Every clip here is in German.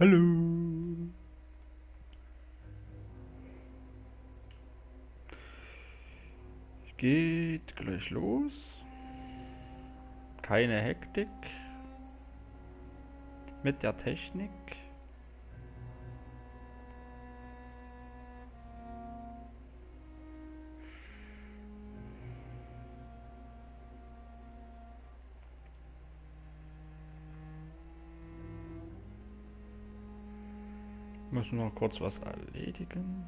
Hallo. Geht gleich los. Keine Hektik. Mit der Technik. Muss nur kurz was erledigen.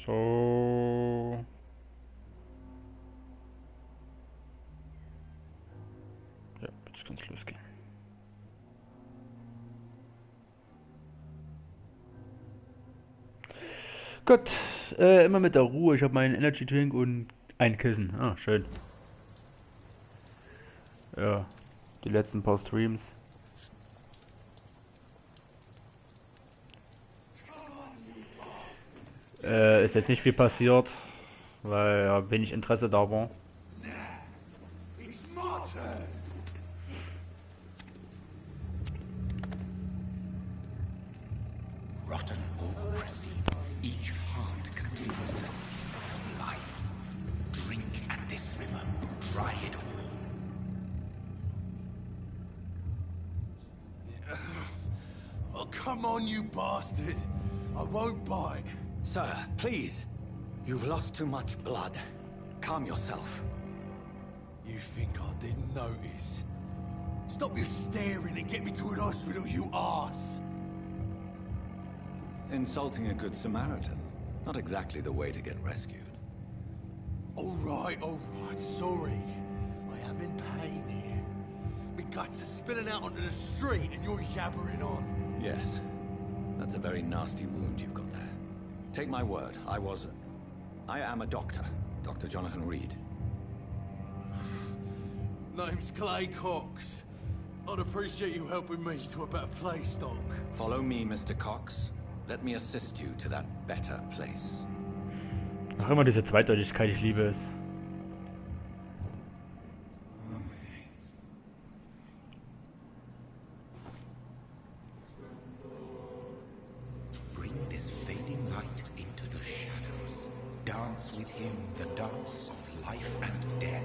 So. Ja, jetzt kann es losgehen. Gut, immer mit der Ruhe. Ich habe meinen Energy Drink und ein Kissen. Ah, schön. Ja, die letzten paar Streams. Ist jetzt nicht viel passiert, weil ja wenig Interesse da war. Rotten or pristine, each heart contains the seed of life. Drink at this river, dry it all. Oh, come on, you bastard! I won't bite. Sir, please. You've lost too much blood. Calm yourself. You think I didn't notice? Stop your staring and get me to an hospital, you arse! Insulting a good Samaritan. Not exactly the way to get rescued. Alright, sorry. I am in pain here. My guts are spilling out onto the street and you're yabbering on. Yes. That's a very nasty wound you've got there. Take my word, I am a doctor. Dr. Jonathan Reed. Name's Clay Cox. I'd appreciate you helping me to a better place, Doc. Follow me, Mr. Cox. Let me assist you to that better place. Ach, immer diese Zweideutigkeit, ich liebe es. Bring this fading light into the shadows. Dance with him the dance of life and death.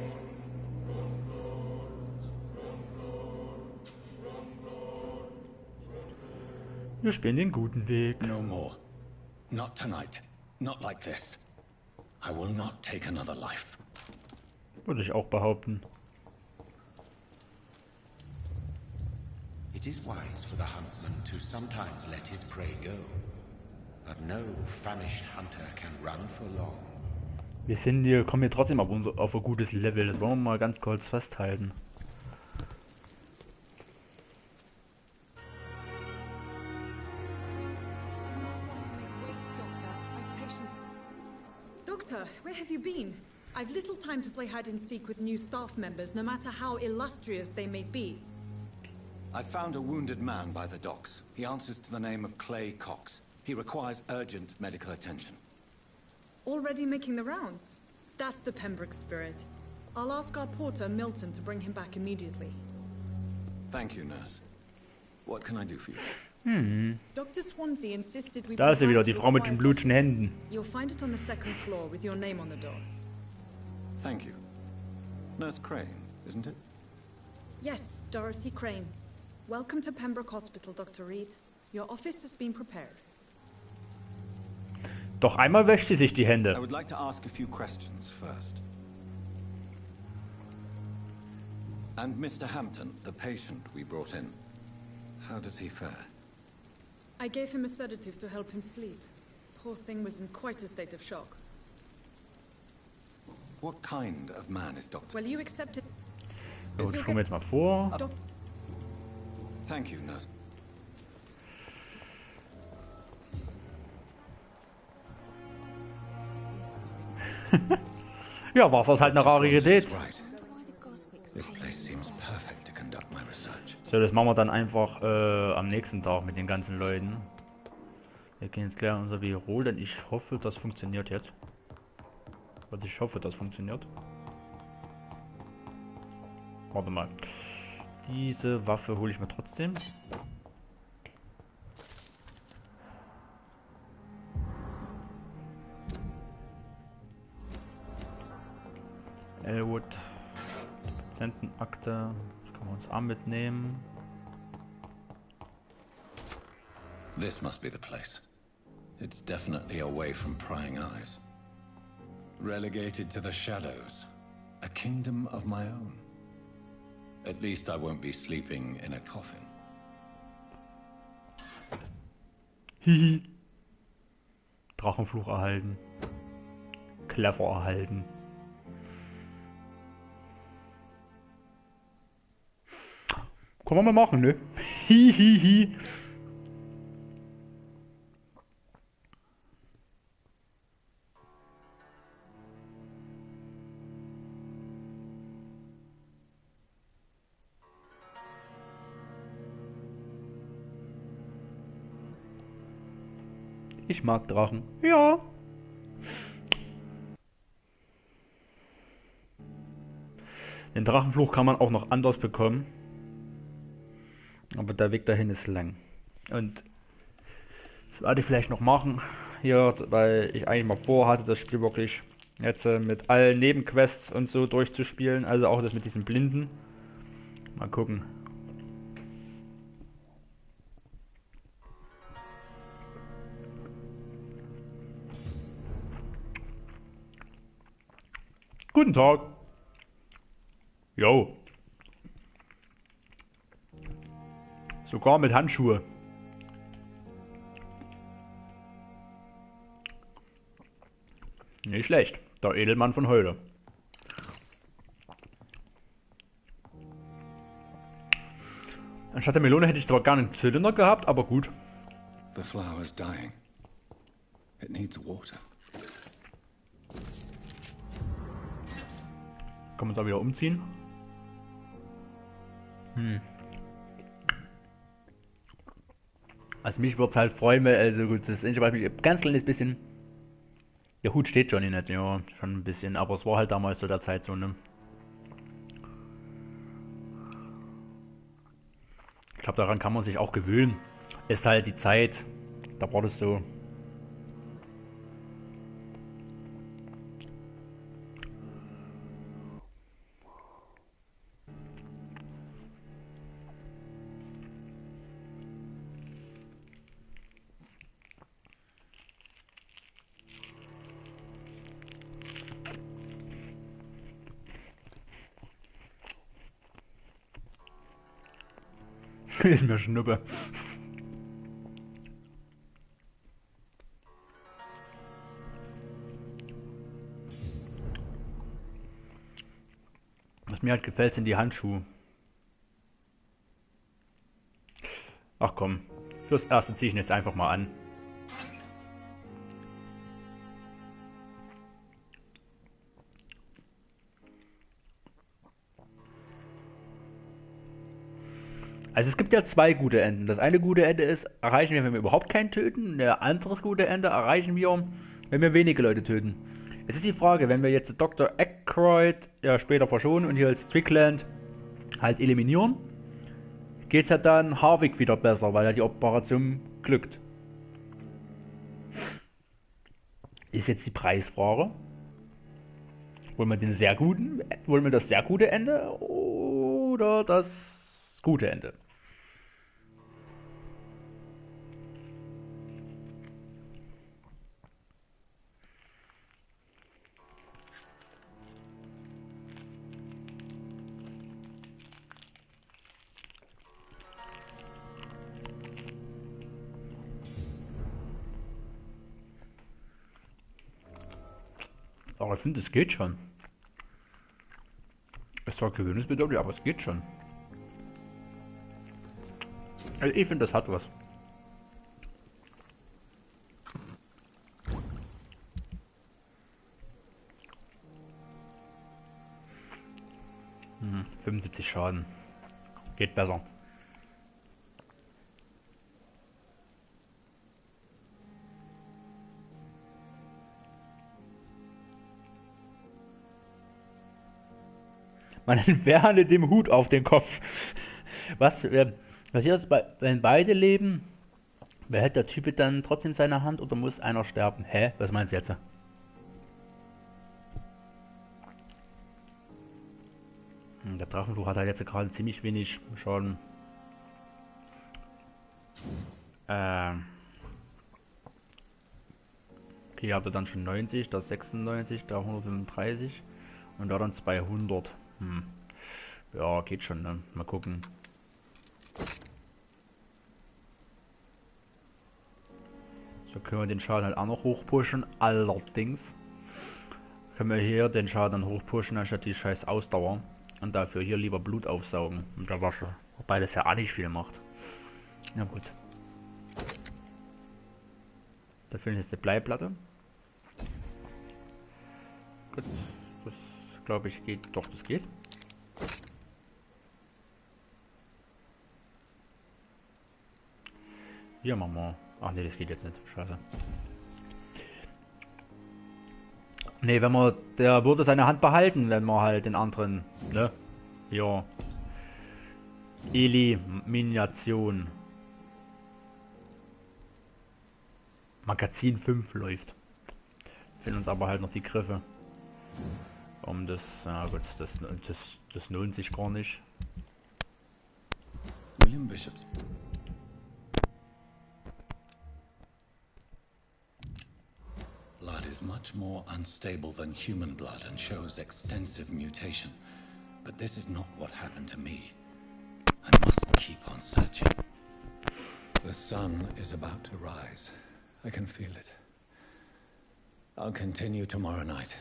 Wir spielen den guten Weg. No more. Not tonight. Not like this. I will not take another life. Würde ich auch behaupten. It is wise for the huntsman to sometimes let his prey go. But no famished hunter can run for long. Kommen hier trotzdem auf ein gutes Level. Das wollen wir mal ganz kurz festhalten. Doctor, where have you been? I've little time to play hide and seek with new staff members, no matter how illustrious they may be. I found a wounded man by the docks. He answers to the name of Clay Cox. He requires urgent medical attention. Already making the rounds? That's the Pembroke spirit. I'll ask our porter, Milton, to bring him back immediately. Thank you, nurse. What can I do for you? Dr. Swansea insisted we Da ist sie wieder, provide die the Frau mit den required blutigen office. Händen. You'll find it on the second floor with your name on the door. Thank you. Nurse Crane, isn't it? Yes, Dorothy Crane. Welcome to Pembroke Hospital, Dr. Reed. Your office has been prepared. Doch einmal wäscht sie sich die I Hände. would like to ask a few questions first. And Mr. Hampton, the patient we brought in, how does he fare? I gave him a sedative to help him sleep. Poor thing was in quite a state of shock. What kind of man is Dr. Well, you accepted... So, das spulen wir jetzt mal vor. Doctor... Thank you, nurse. Ja, Wasser ist halt eine Rarität. Right. This place seems perfect to conduct my research. So, das machen wir dann einfach am nächsten Tag mit den ganzen Leuten. Wir gehen jetzt gleich unser Büro, denn ich hoffe, das funktioniert jetzt. Also ich hoffe, das funktioniert. Warte mal. Diese Waffe hole ich mir trotzdem. Elwood. Patientenakte. Das können wir uns auch mitnehmen. This must be the place. It's definitely away from prying eyes. Relegated to the shadows. A kingdom of my own. At least I won't be sleeping in a coffin. Hihi. Drachenfluch erhalten. Clever erhalten. Können wir mal machen, ne? Hihihi. Ich mag Drachen. Ja. Den Drachenfluch kann man auch noch anders bekommen. Aber der Weg dahin ist lang. Und das werde ich vielleicht noch machen. Hier, weil ich eigentlich mal vorhatte, das Spiel wirklich jetzt mit allen Nebenquests und so durchzuspielen. Also auch das mit diesen Blinden. Mal gucken. Guten Tag. Jo. Sogar mit Handschuhe. Nicht schlecht. Der Edelmann von heute. Anstatt der Melone hätte ich zwar gerne einen Zylinder gehabt, aber gut. The flower's dying. It needs water. Können wir uns auch wieder umziehen. Also mich würde es halt freuen, weil, also gut, das ist ein ganz kleines bisschen. Der Hut steht schon nicht, ja, schon ein bisschen, aber es war halt damals so der Zeit so, ne? Ich glaube, daran kann man sich auch gewöhnen. Ist halt die Zeit, da war das so. Ist mir Schnuppe. Was mir halt gefällt, sind die Handschuhe. Ach komm, fürs Erste ziehe ich ihn jetzt einfach mal an. Also es gibt ja zwei gute Enden. Das eine gute Ende ist, erreichen wir, wenn wir überhaupt keinen töten. Der anderes gute Ende erreichen wir, wenn wir wenige Leute töten. Es ist die Frage, wenn wir jetzt Dr. Aykroyd ja später verschonen und hier als Strickland halt eliminieren, geht es ja dann Harvick wieder besser, weil ja die Operation glückt. Ist jetzt die Preisfrage. Wollen wir das sehr gute Ende oder das gute Ende? Aber ich finde, es geht schon. Es ist zwar gewöhnungsbedürftig, aber es geht schon. Also ich finde, das hat was. 75 Schaden. Geht besser. Man entferne dem Hut auf den Kopf. Was passiert, wenn beide leben? Behält der Typ dann trotzdem seine Hand oder muss einer sterben? Hä? Was meinst du jetzt? Der Drachenfluch hat halt jetzt gerade ziemlich wenig Schaden. Okay, habt ihr dann schon 90, das 96, da 135 und da dann 200. Ja, geht schon, ne? Mal gucken. So können wir den Schaden halt auch noch hochpushen. Allerdings können wir hier den Schaden dann hochpushen, anstatt die scheiß Ausdauer. Und dafür hier lieber Blut aufsaugen mit der Wasche. Wobei das ja auch nicht viel macht. Na gut. Da fehlt jetzt die Bleiplatte. Gut. Das glaube ich geht. Doch, das geht. Hier machen wir. Ach ne, das geht jetzt nicht. Scheiße. Ne, wenn man, der würde seine Hand behalten, wenn man halt den anderen, ne? Ja. Elimination. Magazin 5 läuft. Fehlen uns aber halt noch die Griffe. Um das, na gut, das lohnt sich gar nicht. William Bishops. Blood is much more unstable than human blood and shows extensive mutation. But this is not what happened to me. I must keep on searching. The sun is about to rise. I can feel it. I'll continue tomorrow night.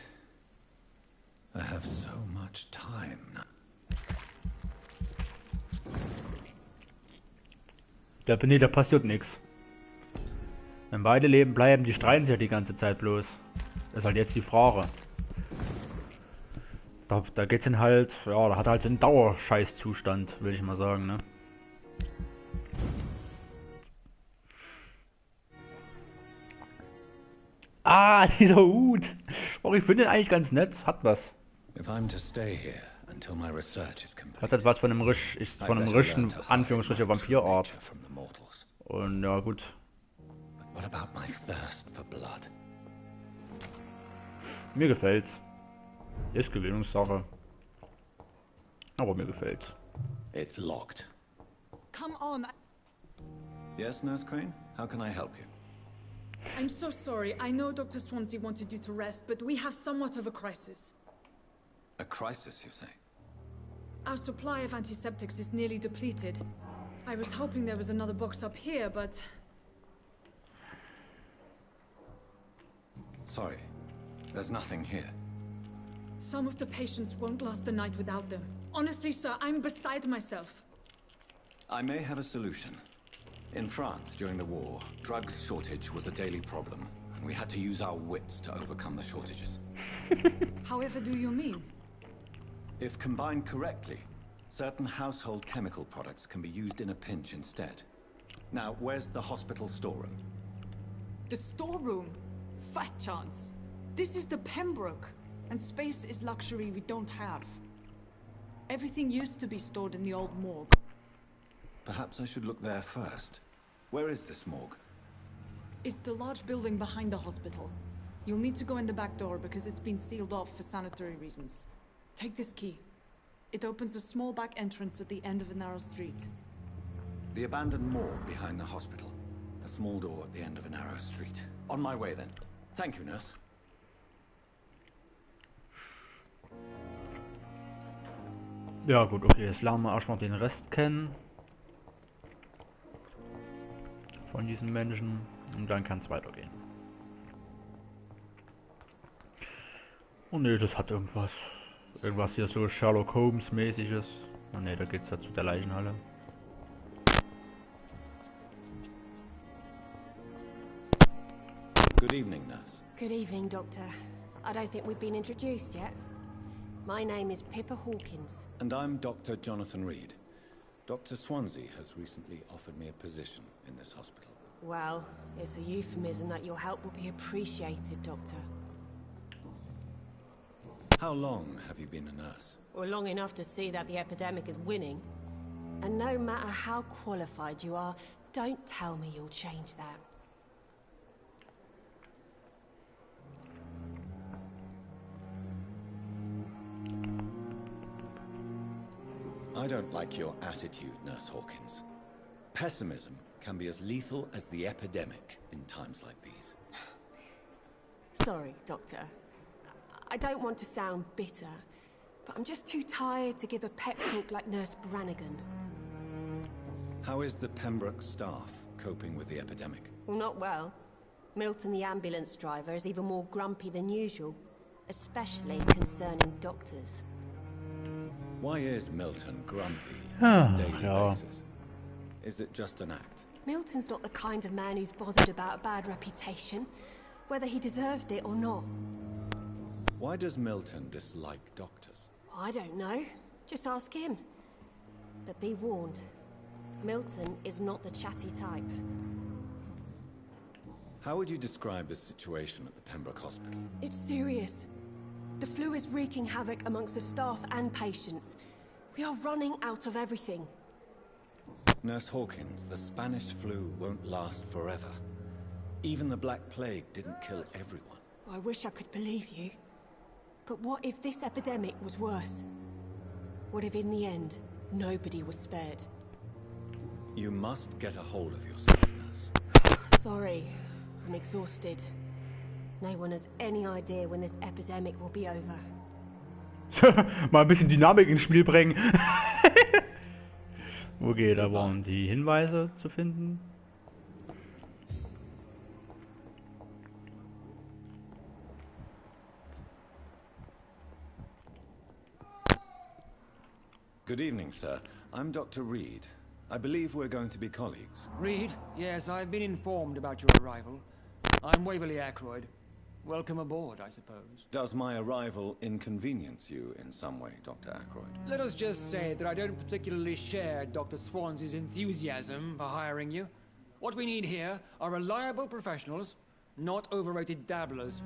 I have so much time now. Da passiert nichts. Wenn beide leben bleiben, die streiten sich ja die ganze Zeit bloß. Das ist halt jetzt die Frage. Da geht's dann halt, ja, da hat er halt einen Dauerscheißzustand, will ich mal sagen, ne? Ah, dieser Hut! Oh, ich finde den eigentlich ganz nett, hat was. Hat halt was von einem richtigen, Anführungsstriche, Vampirart. Und ja, gut. Mir gefällt's. Ist Gewöhnungssache. Aber mir gefällt's. It's locked. Come on. Yes, Nurse Crane? How can I help you? I'm so sorry. I know Dr. Swansea wanted you to rest, but we have somewhat of a crisis. A crisis, you say? Our supply of antiseptics is nearly depleted. I was hoping there was another box up here, but... Sorry, there's nothing here. Some of the patients won't last the night without them. Honestly, sir, I'm beside myself. I may have a solution. In France, during the war, drugs shortage was a daily problem, and we had to use our wits to overcome the shortages. However do you mean? If combined correctly, certain household chemical products can be used in a pinch instead. Now, where's the hospital storeroom? The storeroom? Fat chance. This is the Pembroke, and space is luxury we don't have. Everything used to be stored in the old morgue. Perhaps I should look there first. Where is this morgue? It's the large building behind the hospital. You'll need to go in the back door because it's been sealed off for sanitary reasons. Take this key. It opens a small back entrance at the end of a narrow street. The abandoned morgue behind the hospital. A small door at the end of a narrow street. On my way then. Thank you, nurse. Ja gut, okay, jetzt lernen wir erstmal den Rest kennen. Von diesen Menschen. Und dann kann es weitergehen. Oh ne, das hat irgendwas. Irgendwas hier so Sherlock Holmes mäßiges. Oh ne, da geht's ja zu der Leichenhalle. Good evening, nurse. Good evening, Doctor. I don't think we've been introduced yet. My name is Pippa Hawkins. And I'm Dr. Jonathan Reed. Dr. Swansea has recently offered me a position in this hospital. Well, it's a euphemism that your help will be appreciated, Doctor. How long have you been a nurse? Well, long enough to see that the epidemic is winning. And no matter how qualified you are, don't tell me you'll change that. I don't like your attitude, Nurse Hawkins. Pessimism can be as lethal as the epidemic in times like these. Sorry, Doctor. I don't want to sound bitter, but I'm just too tired to give a pep talk like Nurse Brannigan. How is the Pembroke staff coping with the epidemic? Well, not well. Milton, the ambulance driver, is even more grumpy than usual, especially concerning doctors. Why is Milton grumpy on a daily ja. basis? Is it just an act? Milton's not the kind of man who's bothered about a bad reputation, whether he deserved it or not. Why does Milton dislike doctors? I don't know. Just ask him. But be warned, Milton is not the chatty type. How would you describe the situation at the Pembroke Hospital? It's serious. The flu is wreaking havoc amongst the staff and patients. We are running out of everything. Nurse Hawkins, the Spanish flu won't last forever. Even the Black Plague didn't kill everyone. I wish I could believe you. But what if this epidemic was worse? What if in the end, nobody was spared? You must get a hold of yourself, Nurse. Sorry, I'm exhausted. No one has any idea when this epidemic will be over. Mal ein bisschen Dynamik ins Spiel bringen. Okay, da waren die Hinweise zu finden. Good evening, sir. I'm Dr. Reed. I believe we're going to be colleagues. Reed? Yes, I've been informed about your arrival. I'm Waverly Ackroyd. Welcome aboard, I suppose. Does my arrival inconvenience you in some way, Dr. Ackroyd? Let us just say that I don't particularly share Dr. Swansea's enthusiasm for hiring you. What we need here are reliable professionals, not overrated dabblers.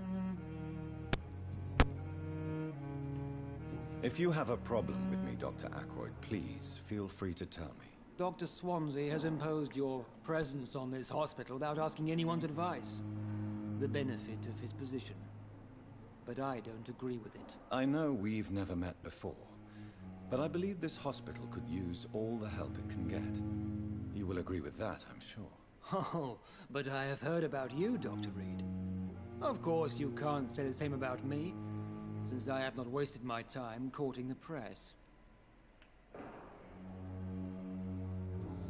If you have a problem with me, Dr. Ackroyd, please feel free to tell me. Dr. Swansea has imposed your presence on this hospital without asking anyone's advice. The benefit of his position. But I don't agree with it. I know we've never met before, but I believe this hospital could use all the help it can get. You will agree with that, I'm sure. Oh, but I have heard about you, Dr. Reed. Of course, you can't say the same about me, since I have not wasted my time courting the press.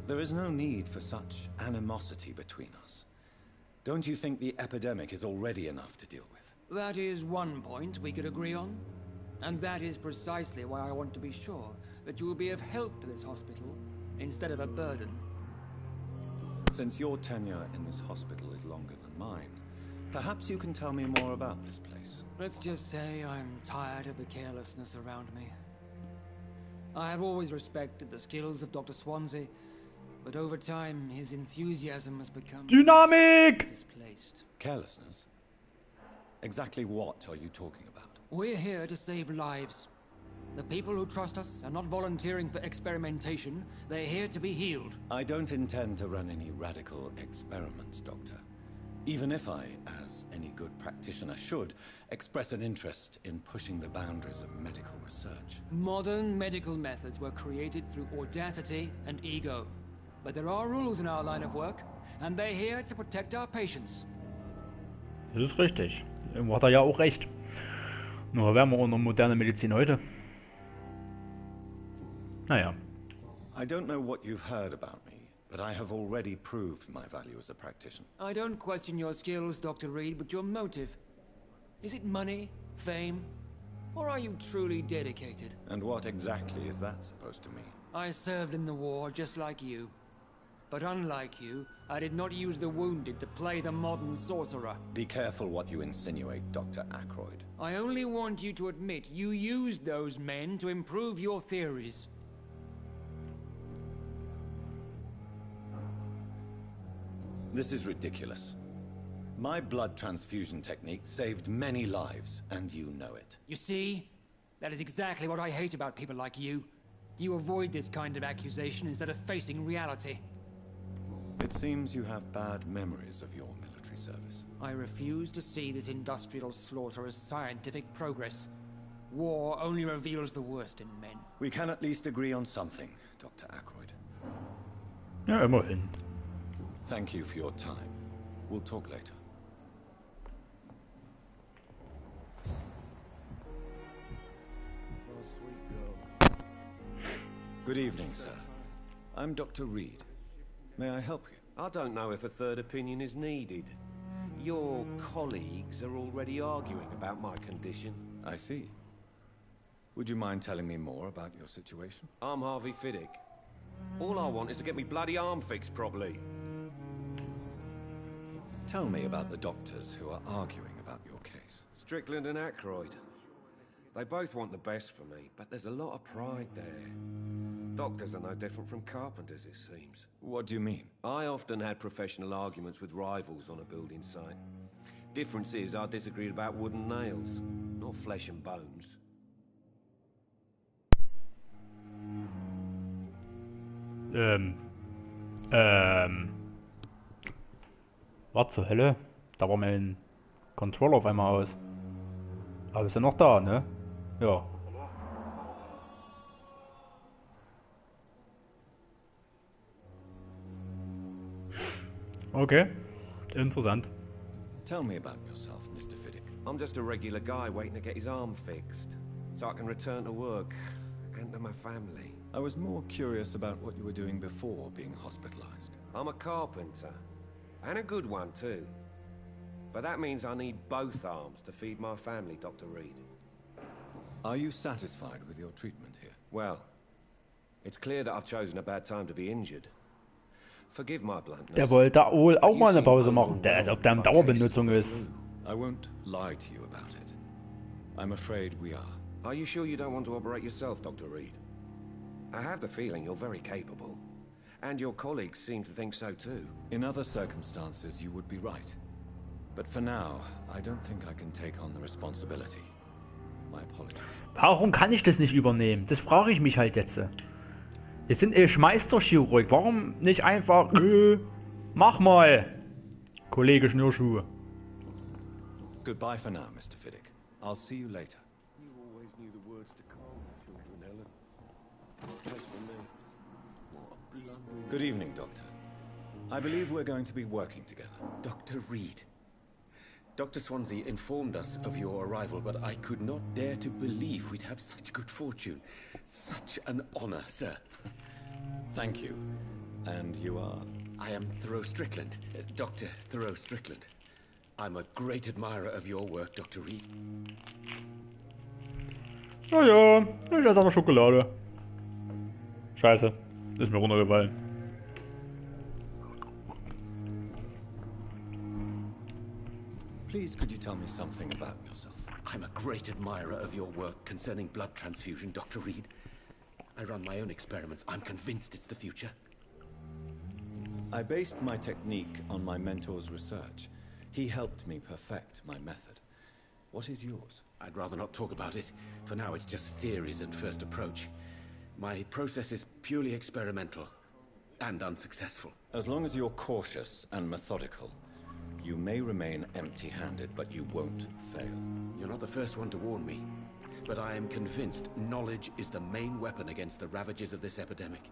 There is no need for such animosity between us. Don't you think the epidemic is already enough to deal with? That is one point we could agree on. And that is precisely why I want to be sure that you will be of help to this hospital, instead of a burden. Since your tenure in this hospital is longer than mine, perhaps you can tell me more about this place. Let's just say I'm tired of the carelessness around me. I have always respected the skills of Dr. Swansea, but over time, his enthusiasm has become Dynamik! displaced. Carelessness? Exactly what are you talking about? We're here to save lives. The people who trust us are not volunteering for experimentation. They're here to be healed. I don't intend to run any radical experiments, Doctor. Even if I, as any good practitioner should, express an interest in pushing the boundaries of medical research. Modern medical methods were created through audacity and ego. But there are rules in our line of work, and they're here to protect our patients. Das ist richtig. Irgendwo hat er ja auch recht. Nur wären wir ohne moderne Medizin heute. Naja. I don't know what you've heard about me, but I have already proved my value as a practitioner. I don't question your skills, Dr. Reed, but your motive. Is it money, fame, or are you truly dedicated? And what exactly is that supposed to mean? I served in the war just like you. But unlike you, I did not use the wounded to play the modern sorcerer. Be careful what you insinuate, Dr. Ackroyd. I only want you to admit you used those men to improve your theories. This is ridiculous. My blood transfusion technique saved many lives, and you know it. You see? That is exactly what I hate about people like you. You avoid this kind of accusation instead of facing reality. It seems you have bad memories of your military service. I refuse to see this industrial slaughter as scientific progress. War only reveals the worst in men. We can at least agree on something, Dr. Ackroyd. Ja, immerhin. Thank you for your time. We'll talk later. Good evening, sir. I'm Dr. Reed. May I help you? I don't know if a third opinion is needed. Your colleagues are already arguing about my condition. I see. Would you mind telling me more about your situation? I'm Harvey Fiddick. All I want is to get me bloody arm fixed properly. Tell me about the doctors who are arguing about your case. Strickland and Ackroyd. They both want the best for me, but there's a lot of pride there. Doctors are no different from carpenters, it seems. What do you mean? I often had professional arguments with rivals on a building site. Difference is I disagreed about wooden nails, not flesh and bones. Was zur Hölle? Da war mein Controller auf einmal aus. Aber ist er noch da, ne? Ja. Okay. Interessant. Tell me about yourself, Mr. Fiddick. I'm just a regular guy waiting to get his arm fixed, so I can return to work and to my family. I was more curious about what you were doing before being hospitalized. I'm a carpenter, and a good one too. But that means I need both arms to feed my family, Dr. Reed. Are you satisfied with your treatment here? Well, it's clear that I've chosen a bad time to be injured. Forgive my bluntness. Der wollte wohl auch mal eine Pause machen, als ob der in Dauerbenutzung ist. I won't lie to you about it. I'm afraid we are. Are you sure you don't want to operate yourself, Dr. Reed? I have the feeling you're very capable. And your colleagues seem to think so too. In other circumstances, you would be right. But for now, I don't think I can take on the responsibility. My apologies. Warum kann ich das nicht übernehmen? Das frage ich mich halt jetzt. Wir sind Schmeisterchirurg. Warum nicht einfach... mach mal, Kollege Schnürschuh. Goodbye for now, Mr. Fiddick. I'll see you later. You always knew the words to calm the children, Helen. As for me, what a blundering... Good evening, Doctor. I believe we're going to be working together. Dr. Reed. Dr. Swansea informed us of your arrival, but I could not dare to believe we'd have such good fortune. Such an honor, sir. Thank you. And you are? I am Thoreau Strickland, Dr. Thoreau Strickland. I'm a great admirer of your work, Dr. Reed. Oh ja, ich esse aber Schokolade. Scheiße, ist mir runtergefallen. Please, could you tell me something about yourself? I'm a great admirer of your work concerning blood transfusion, Dr. Reed. I run my own experiments. I'm convinced it's the future. I based my technique on my mentor's research. He helped me perfect my method. What is yours? I'd rather not talk about it. For now, it's just theories and first approach. My process is purely experimental and unsuccessful. As long as you're cautious and methodical, you may remain empty-handed, but you won't fail. You're not the first one to warn me, but I am convinced knowledge is the main weapon against the ravages of this epidemic.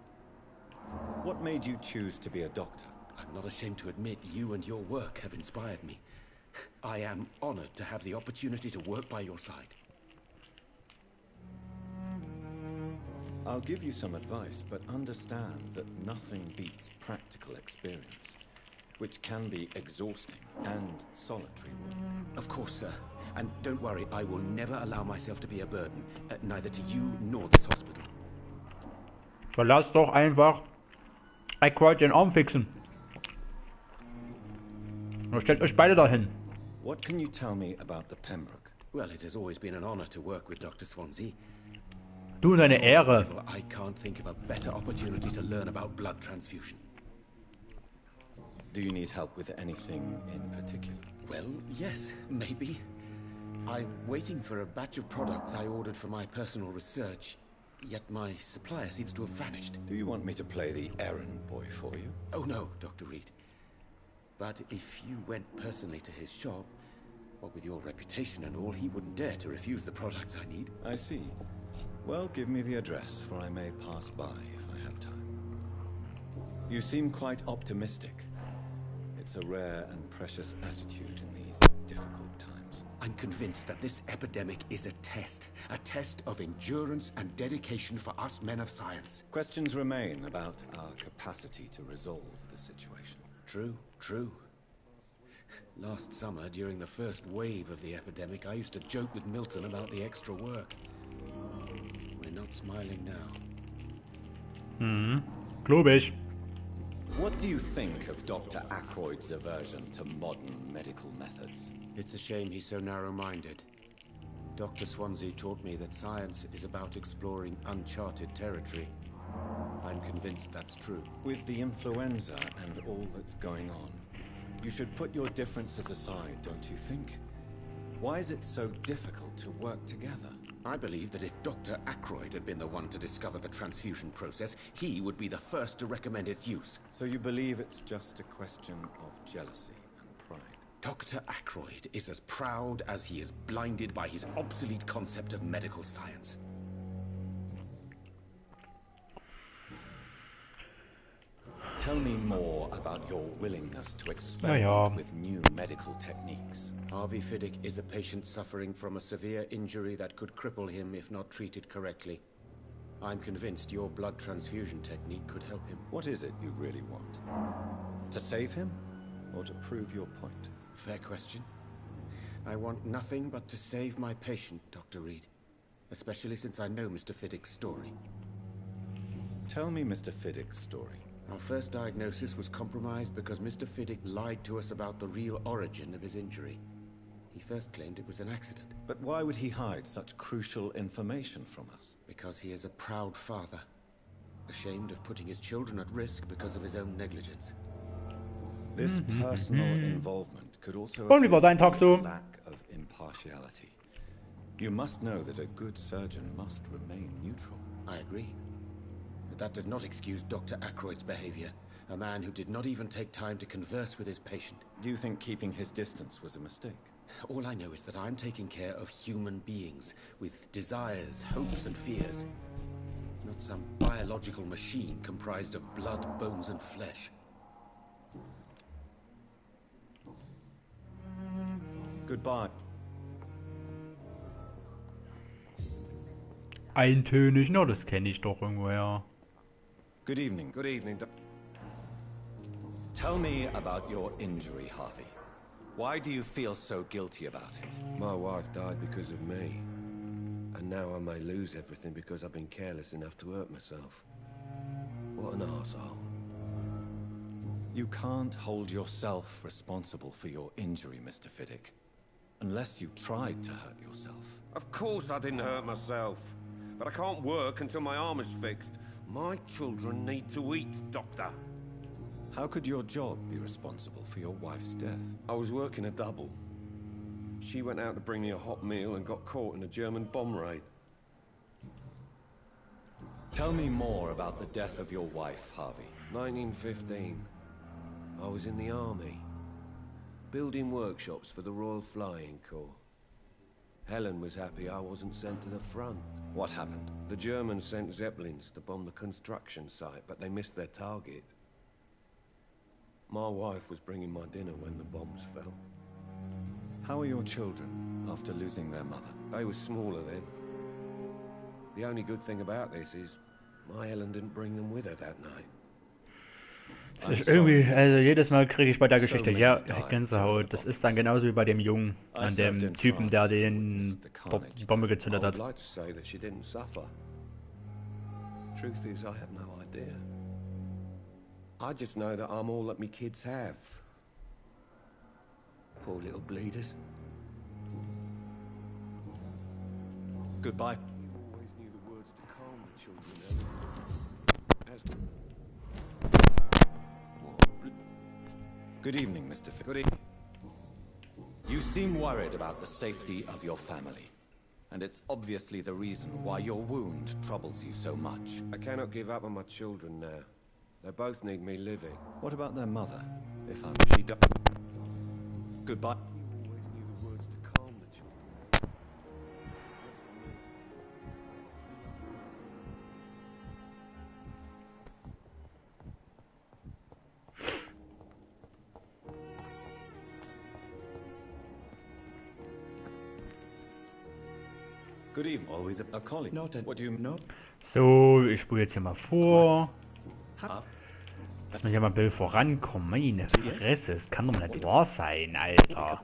What made you choose to be a doctor? I'm not ashamed to admit you and your work have inspired me. I am honored to have the opportunity to work by your side. I'll give you some advice, but understand that nothing beats practical experience, which can be exhausting and solitary work. Of course, sir. And don't worry, I will never allow myself to be a burden, neither to you nor this hospital. Verlass doch einfach Aykroyd den Arm fixen. Und stellt euch beide dahin. What can you tell me about the Pembroke? Well, it has always been an honor to work with Dr. Swansea. Du und deine Ehre. I can't think of a better opportunity to learn about blood transfusion. Do you need help with anything in particular? Well, yes, maybe. I'm waiting for a batch of products I ordered for my personal research, yet my supplier seems to have vanished. Do you want me to play the errand boy for you? Oh no, Dr. Reed. But if you went personally to his shop, what with your reputation and all, he wouldn't dare to refuse the products I need. I see. Well, give me the address, for I may pass by if I have time. You seem quite optimistic. It's a rare and precious attitude in these difficult times. I'm convinced that this epidemic is a test of endurance and dedication for us men of science. Questions remain about our capacity to resolve the situation. True. Last summer, during the first wave of the epidemic, I used to joke with Milton about the extra work. We're not smiling now. Glaube ich. What do you think of Dr. Aykroyd's aversion to modern medical methods? It's a shame he's so narrow-minded. Dr. Swansea taught me that science is about exploring uncharted territory. I'm convinced that's true. With the influenza and all that's going on, you should put your differences aside, don't you think? Why is it so difficult to work together? I believe that if Dr. Aykroyd had been the one to discover the transfusion process, he would be the first to recommend its use. So you believe it's just a question of jealousy and pride? Dr. Aykroyd is as proud as he is blinded by his obsolete concept of medical science. Tell me more about your willingness to experiment with new medical techniques. Harvey Fiddick is a patient suffering from a severe injury that could cripple him if not treated correctly. I'm convinced your blood transfusion technique could help him. What is it you really want? To save him, or to prove your point? Fair question. I want nothing but to save my patient, Dr. Reed. Especially since I know Mr. Fiddick's story. Tell me Mr. Fiddick's story. Our first diagnosis was compromised because Mr. Fiddick lied to us about the real origin of his injury. He first claimed it was an accident. But why would he hide such crucial information from us? Because he is a proud father, ashamed of putting his children at risk because of his own negligence. This personal involvement could also Und wie war dein Tag so? lack of impartiality. You must know that a good surgeon must remain neutral. I agree. But that does not excuse Dr. Aykroyd's behavior, a man who did not even take time to converse with his patient. Do you think keeping his distance was a mistake? All I know is that I'm taking care of human beings with desires, hopes, and fears. Not some biological machine comprised of blood, bones, and flesh. Goodbye. Eintönig, na, das kenne ich doch irgendwoher. Good evening. Good evening, Tell me about your injury, Harvey. Why do you feel so guilty about it? My wife died because of me. And now I may lose everything because I've been careless enough to hurt myself. What an arsehole. You can't hold yourself responsible for your injury, Mr. Fiddick. Unless you tried to hurt yourself. Of course I didn't hurt myself. But I can't work until my arm is fixed. My children need to eat, Doctor. How could your job be responsible for your wife's death? I was working a double. She went out to bring me a hot meal and got caught in a German bomb raid. Tell me more about the death of your wife, Harvey. 1915. I was in the army. Building workshops for the Royal Flying Corps. Helen was happy I wasn't sent to the front. What happened? The Germans sent Zeppelins to bomb the construction site, but they missed their target. My wife was bringing my dinner when the bombs fell. How are your children after losing their mother? They were smaller then. The only good thing about this is my Helen didn't bring them with her that night. Das ist irgendwie, also jedes Mal kriege ich bei der Geschichte ja Gänsehaut. Das ist dann genauso wie bei dem Jungen, an dem Typen, der die Bombe gezündet hat. I'd like to say that she didn't suffer. Truth is, I have no idea. I just know that I'm all that me kids have. Poor little bleeders. Goodbye. Always knew the words to calm the children, As Good evening, Mr. Good You seem worried about the safety of your family. And it's obviously the reason why your wound troubles you so much. I cannot give up on my children now. They both need me living. What about their mother? If she died. Goodbye. Always knew the words to calm the children. Good evening. Always a colleague. Not what do you know? So, ich spule jetzt hier mal vor. Lass mich ja mal ein Bild vorankommen. Meine Fresse, das kann doch nicht wahr sein, Alter.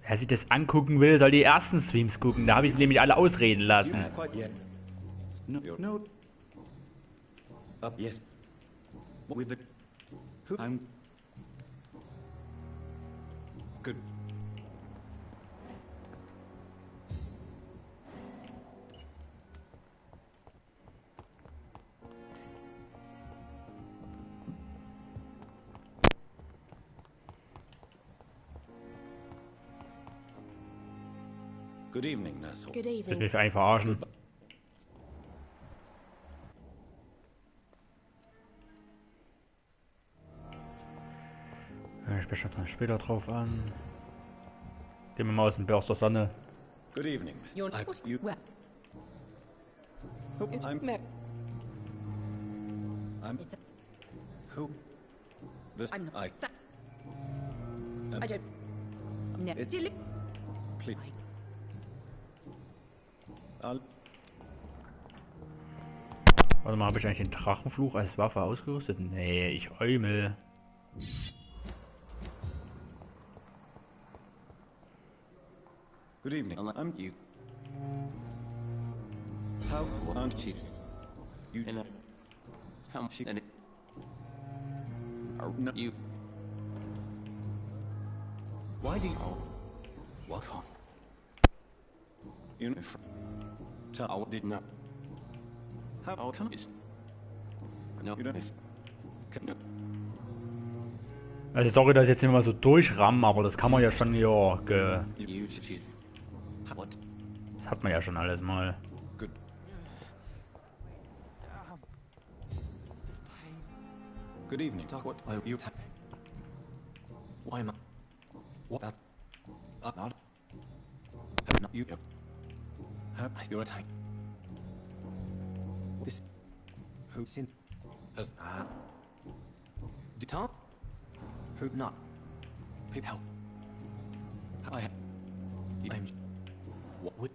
Wer sich das angucken will, soll die ersten Streams gucken. Da habe ich sie nämlich alle ausreden lassen. No. Yes. With the I'm good. Good evening, Nurse. Good Ich will evening. mich eigentlich verarschen. Ich spreche dann später drauf an. Gehen wir mal aus dem aus der Sonne. Good evening. You're you. I'm. Who? This. I'm not. I don't. No. It- Please. I'll. Warte mal, habe ich eigentlich den Drachenfluch als Waffe ausgerüstet? Nee, ich Eumel. Good evening. I'm you. How aren't she? You know. How she and it. No, you. Why do you? What? You know. Tell did not. How come is? No, you don't. No. Also sorry, dass ich jetzt nicht mal so durchrammen, aber das kann man ja schon, ja, You she. What? das hat man ja schon alles mal. Good. Good evening. Talk what you. Why am I? What? That. Not. Not you. Have you're at. This. Who's in? Has. Tom? Who not? People. I'm. What would?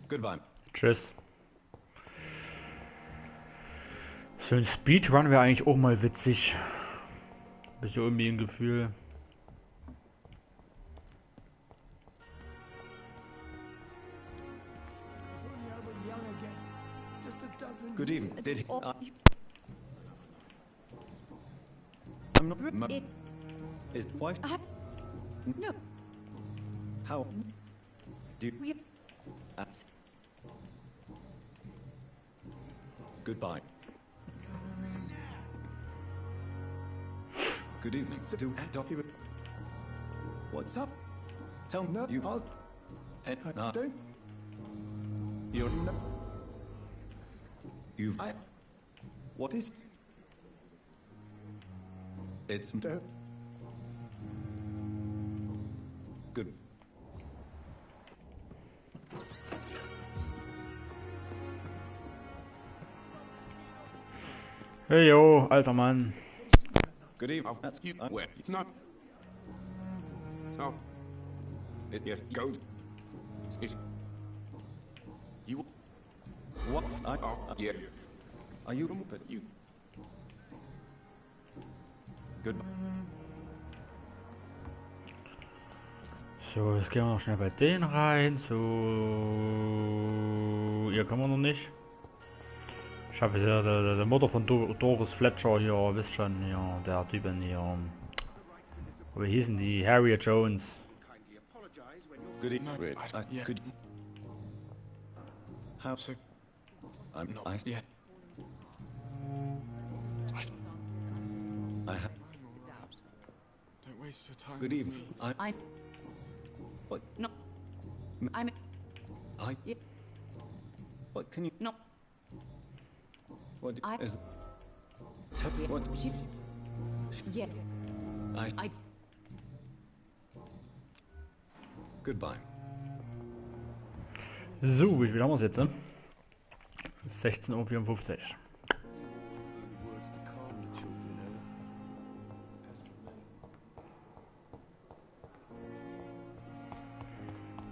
Goodbye. Tschüss. So ein Speedrun wäre eigentlich auch mal witzig. Bisschen irgendwie ein Gefühl. Good evening. Did he? I'm not. His wife? No. How? Do you? We. Goodbye. Good evening. Do what's up? Tell me you. And don't. You're no. You've. What is? It's. Good. Hey yo, alter Mann. Good evening. That's You where? Not. Oh. it. Yes. Go. It's, you. What? Oh. Yeah. Are you? But You. Good. So, jetzt gehen wir noch schnell bei denen rein. So, hier kommen wir noch nicht. Ich habe der Mutter von Doris Fletcher hier, wisst schon, hier, der Typen hier. Wie hießen die? Harriet Jones. Good evening. Yeah. Could how So, I'm not I yet. I have Don't waste your time. good with evening. me. I what No. I'm. I Yeah. what can you No. what I. is Yeah. what She. Yeah. I I. goodbye. So, wie spät haben wir es jetzt, ne? 16:54 Uhr.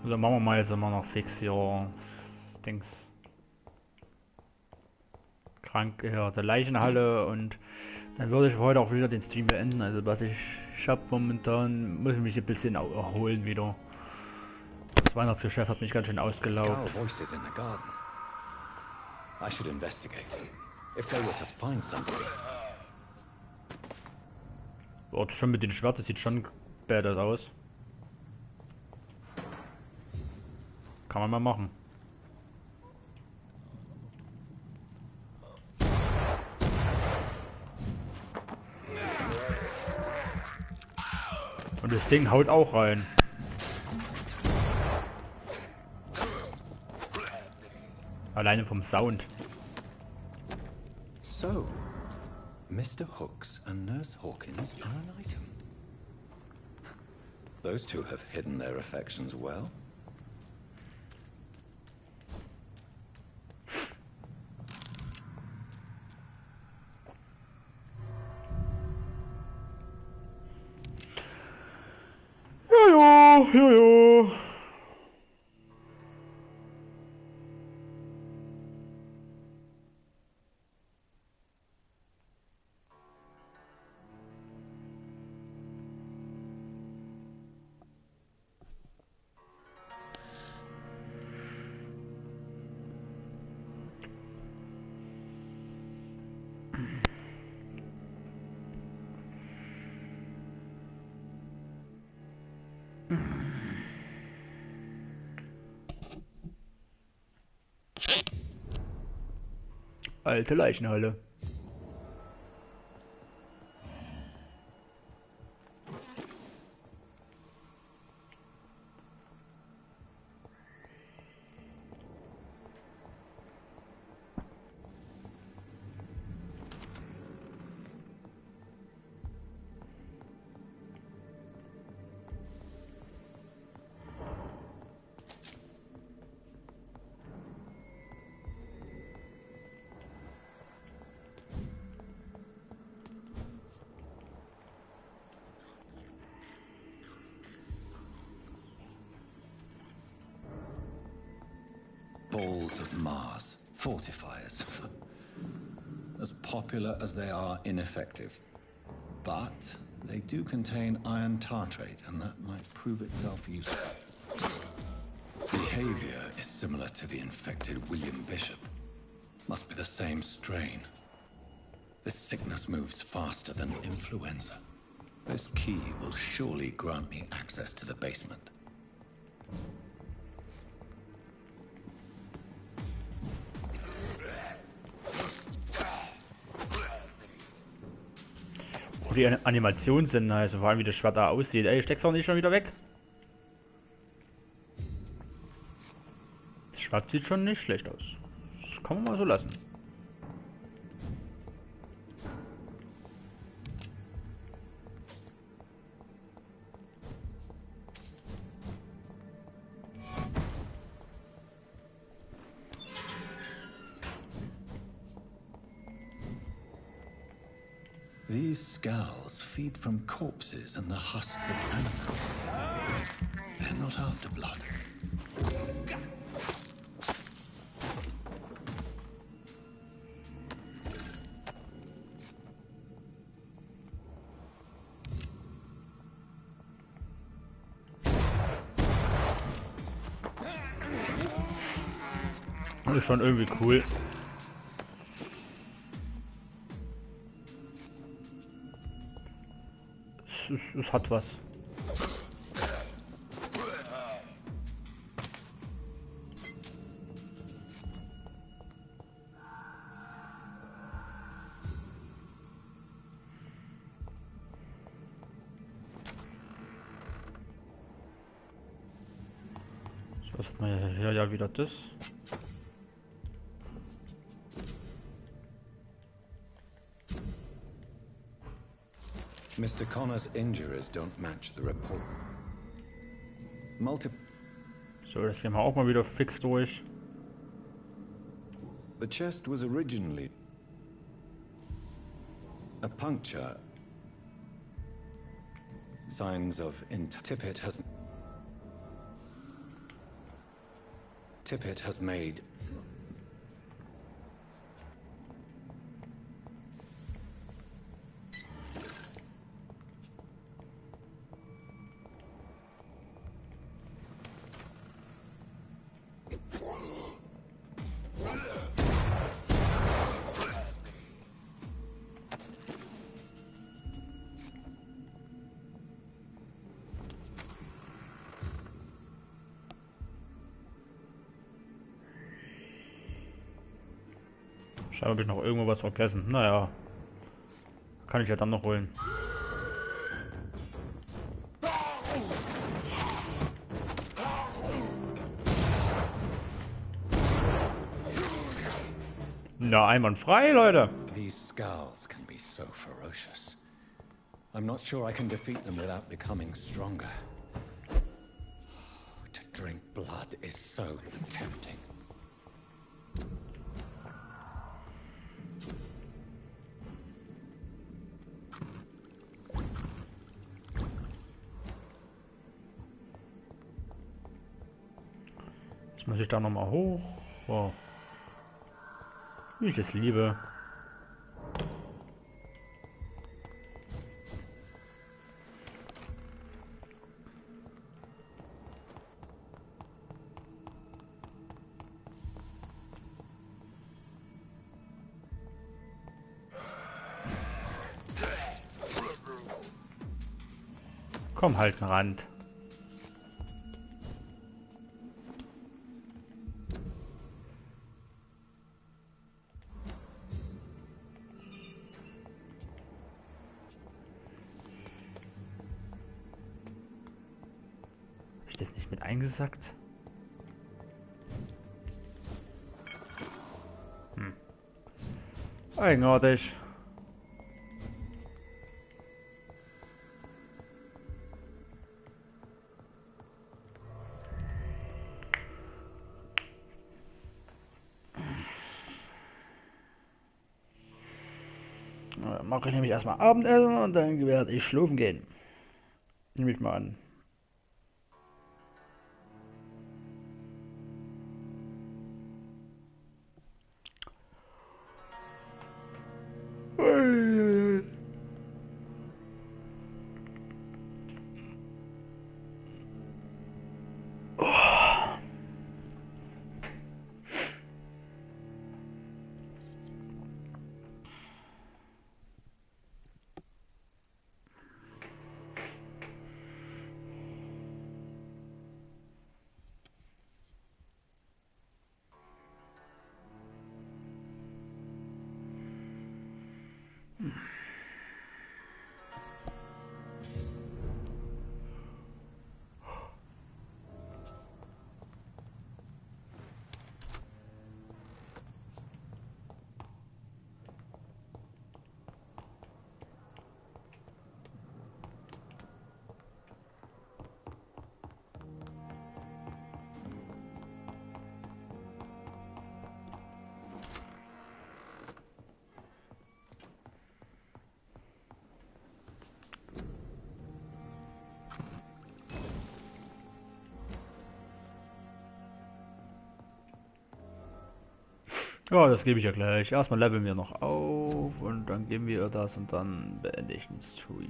Also machen wir mal jetzt immer noch fix hier Dings. Krank, ja, der Leichenhalle, und dann würde ich für heute auch wieder den Stream beenden. Also was ich habe momentan, muss ich mich ein bisschen erholen wieder. Das Weihnachtsgeschäft hat mich ganz schön ausgelaugt. Skull voices in the garden. I should investigate. If they were to find somebody. Oh, schon mit den Schwertern sieht schon badass aus. Kann man mal machen. Und das Ding haut auch rein. Alleine vom Sound. So, Mr. Hooks and Nurse Hawkins are an item. Those two have hidden their affections well. Jojo, jojo. Alte Leichenhalle. Balls of Mars, fortifiers. As popular as they are ineffective. But they do contain iron tartrate, and that might prove itself useful. Behavior is similar to the infected William Bishop. Must be the same strain. This sickness moves faster than influenza. This key will surely grant me access to the basement. Oh, die Animationen sind nice, vor allem wie das Schwert da aussieht. Ey, steck's doch nicht schon wieder weg. Das Schwert sieht schon nicht schlecht aus. Das kann man mal so lassen. These scowls feed from corpses and the husks of animals. They're not after blood. Das ist schon irgendwie cool. es hat was. So, was hat man hier ja wieder das. Mr. Connor's injuries don't match the report. So, das gehen wir auch mal wieder fix durch. The chest was originally a puncture. Signs of Tippett has made Scheinbar habe ich noch irgendwo was vergessen. Naja. Kann ich ja dann noch holen. Na, einwandfrei, Leute. these skulls can be so ferocious. I'm not sure I can defeat them without becoming stronger. To drink blood is so tempting. Jetzt muss ich da nochmal hoch. Wow. Wie ich es liebe. Komm, halt einen Rand. Hab ich das nicht mit eingesackt? Eigenartig. Mache ich nämlich erstmal Abendessen und dann werde ich schlafen gehen. Nehme ich mal an. Ja, das gebe ich ja gleich. Erstmal leveln wir noch auf und dann geben wir das und dann beende ich den Stream.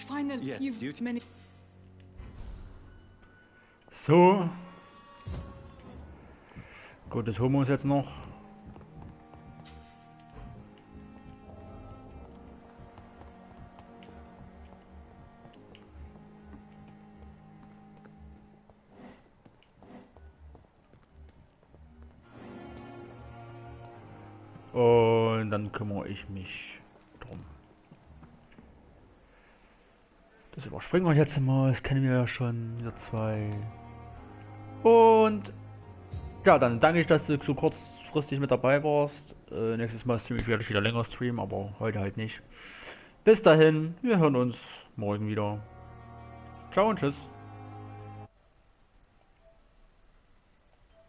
Finally, Yeah, you've duty. many. So. Gut, das holen wir uns jetzt noch. Und dann kümmere ich mich drum. Das überspringen wir jetzt mal. Das kennen wir ja schon. Wieder zwei. Und ja, dann danke ich, dass du so kurzfristig mit dabei warst. Nächstes Mal streame ich wieder länger streamen, aber heute halt nicht. Bis dahin, wir hören uns morgen wieder. Ciao und tschüss.